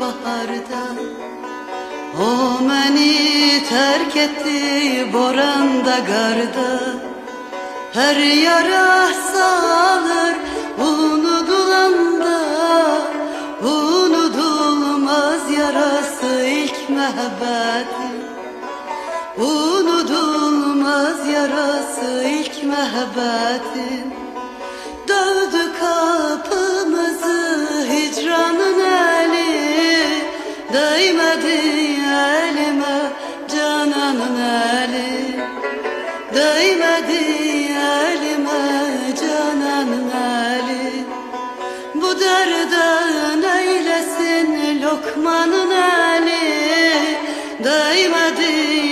baharda. O məni terk etti boranda garda. Her yara salır unutulanda, unutulmaz yarası ilk mehabbeti. Unutulmaz yarası ilk mehabbetin. Dövdü kapımızı hicranın eli, değmedi elime cananın eli. Değmedi elime cananın eli. Bu derde neylesin Lokman'ın eli, değmedi